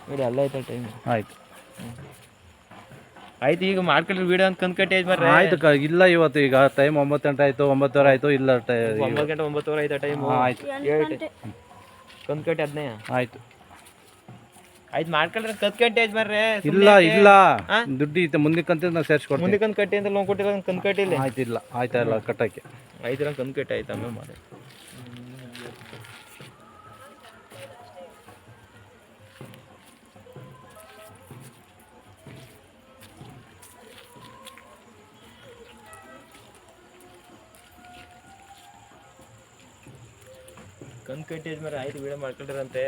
ನೋಡಿ ಅಲ್ಲ ಆಯ್ತಾ ಟೈಮ್ ಆಯ್ತು ಆಯ್ತು ಈಗ ಮಾಡ್ಕೊಂಡ್ರೆ ವಿಡಿಯೋ ಅಂತ ಕಂದ್ಕಟ್ಟೆ ಮರ್ರೆ ಆಯ್ತು ಇಲ್ಲ ಇವತ್ತು ಈಗ ಟೈಮ್ 9 ಗಂಟೆ ಆಯ್ತು 9:30 ಆಯ್ತು ಇಲ್ಲ 9 ಗಂಟೆ 9:30 ಆಯ್ತಾ ಟೈಮ್ ಆಯ್ತು ಕಂದ್ಕಟ್ಟೆ ಅದನ್ನೇ ಆಯ್ತು ಆಯ್ತು ಮಾಡ್ಕೊಂಡ್ರೆ ಕಂದ್ಕಟ್ಟೆ ಮರ್ರೆ ಇಲ್ಲ ದುಡ್ಡು ಇತ್ತು ಮುಂದಕ್ಕಂತ ನಾವು ಸೇರಿಸ್ಕೊಡ್ತೀನಿ ಮುಂದೆ ಕಂದ್ಕಟ್ಟೆ ಅಂತ ಲೋನ್ ಕೊಟ್ಟಿಲ್ಲ ಕಂದ್ಕಟ್ಟಿಲ್ಲ ಆಯ್ತಿಲ್ಲ ಆಯ್ತಾ ಇಲ್ಲ ಕಟ್ಟಕ್ಕೆ ಆಯ್ತು ಕಂದ್ಕಟ್ಟೆ ಆಯ್ತು ಆಮೇಲೆ ಮಾಡಿ ಕಂದ್ಕಟ್ಟೆ ಮರ ಆಯ್ತು ವಿಡಿಯೋ ಮಾಡ್ಕೊಂಡ್ರಂತೆ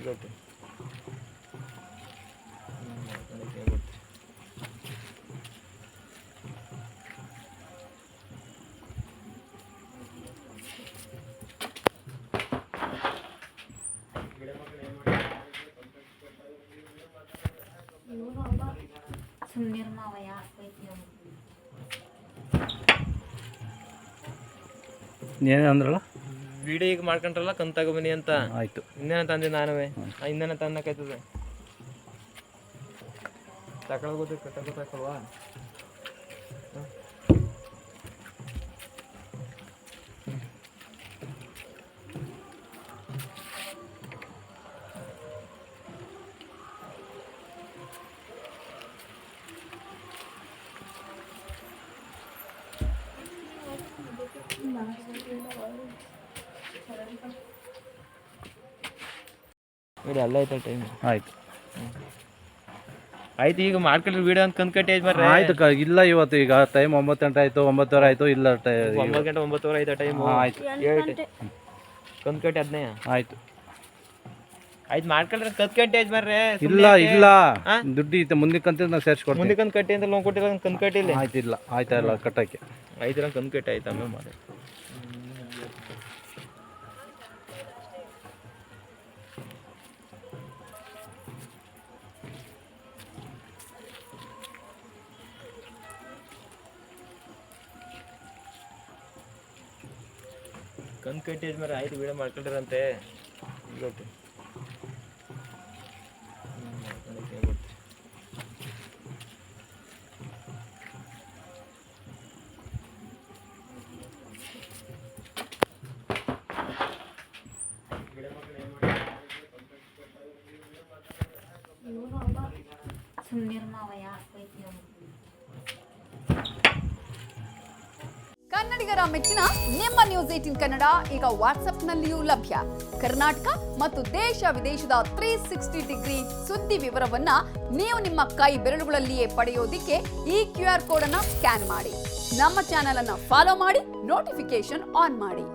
ಇವತ್ತು ಏನೇ ಅಂದ್ರಲ್ಲ ವಿಡಿಯೋ ಈಗ ಮಾಡ್ಕೊಂಡ್ರಲ್ಲ ಕಂತಾಗ ಬನ್ನಿ ಅಂತ ಆಯ್ತು ಇನ್ನೇನಂತ ಅಂದೆ ನಾನುವೆ ಇನ್ನೇನಂತ ಅನ್ನಕೈತದೆ ತಗೊಳ್ಬೋದು ಗೊತ್ತಾಗಲ್ವಾ ನೋಡಿ ಅಲ್ಲ ಆಯ್ತಾ ಟೈಮ್ ಆಯ್ತು ಆಯ್ತು ಈಗ ಮಾಡ್ಕೊಂಡ್ರೆ ವಿಡಿಯೋ ಅಂತ ಕಂದ್ಕಟ್ಟೆ ಮರ್ರೆ ಆಯ್ತು ಇಲ್ಲ ಇವತ್ತು ಈಗ ಟೈಮ್ 9 ಗಂಟೆ ಆಯ್ತು 9:30 ಆಯ್ತು ಇಲ್ಲ 9 ಗಂಟೆ 9:30 ಆಯ್ತಾ ಟೈಮ್ ಆಯ್ತು ಕಂದ್ಕಟ್ಟೆ ಅದನ್ನೇ ಆಯ್ತು ಆಯ್ತು ಮಾಡ್ಕೊಂಡ್ರೆ ಕಂದ್ಕಟ್ಟೆ ಮರ್ರೆ ಇಲ್ಲ ದುಡ್ಡು ಇತ್ತು ಮುಂದಕ್ಕಂತ ನಾವು ಸೇರಿಸ್ಕೊಡ್ತೀನಿ ಮುಂದೆ ಕಂದ್ಕಟ್ಟೆ ಅಂತ ಲೋನ್ ಕೊಟ್ಟಿಲ್ಲ ಕಂದ್ಕಟ್ಟಿಲ್ಲ ಆಯ್ತಿಲ್ಲ ಆಯ್ತಾ ಇಲ್ಲ ಕಟ್ಟಕ್ಕೆ ಆಯ್ತು ಕಂದ್ಕಟ್ಟೆ ಆಯ್ತು ಆಮೇಲೆ ಮಾಡಿ ಕಂದ್ಕಟ್ಟೆ ಮರ ಆಯ್ತು ವಿಡಿಯೋ ಮಾಡ್ಕೊಂಡ್ರಂತೆ ಇವತ್ತು ಕನ್ನಡಿಗರ ಮೆಚ್ಚಿನ ನಿಮ್ಮ ನ್ಯೂಸ್ 18 ಕನ್ನಡ ಈಗ ವಾಟ್ಸ್ಆಪ್ನಲ್ಲಿಯೂ ಲಭ್ಯ. ಕರ್ನಾಟಕ ಮತ್ತು ದೇಶ ವಿದೇಶದ 360 ಡಿಗ್ರಿ ಸುದ್ದಿ ವಿವರವನ್ನ ನೀವು ನಿಮ್ಮ ಕೈ ಬೆರಳುಗಳಲ್ಲಿಯೇ ಪಡೆಯೋದಿಕ್ಕೆ ಈ QR ಕೋಡ್ ಅನ್ನು ಸ್ಕ್ಯಾನ್ ಮಾಡಿ. ನಮ್ಮ ಚಾನೆಲ್ ಅನ್ನು ಫಾಲೋ ಮಾಡಿ, ನೋಟಿಫಿಕೇಶನ್ ಆನ್ ಮಾಡಿ.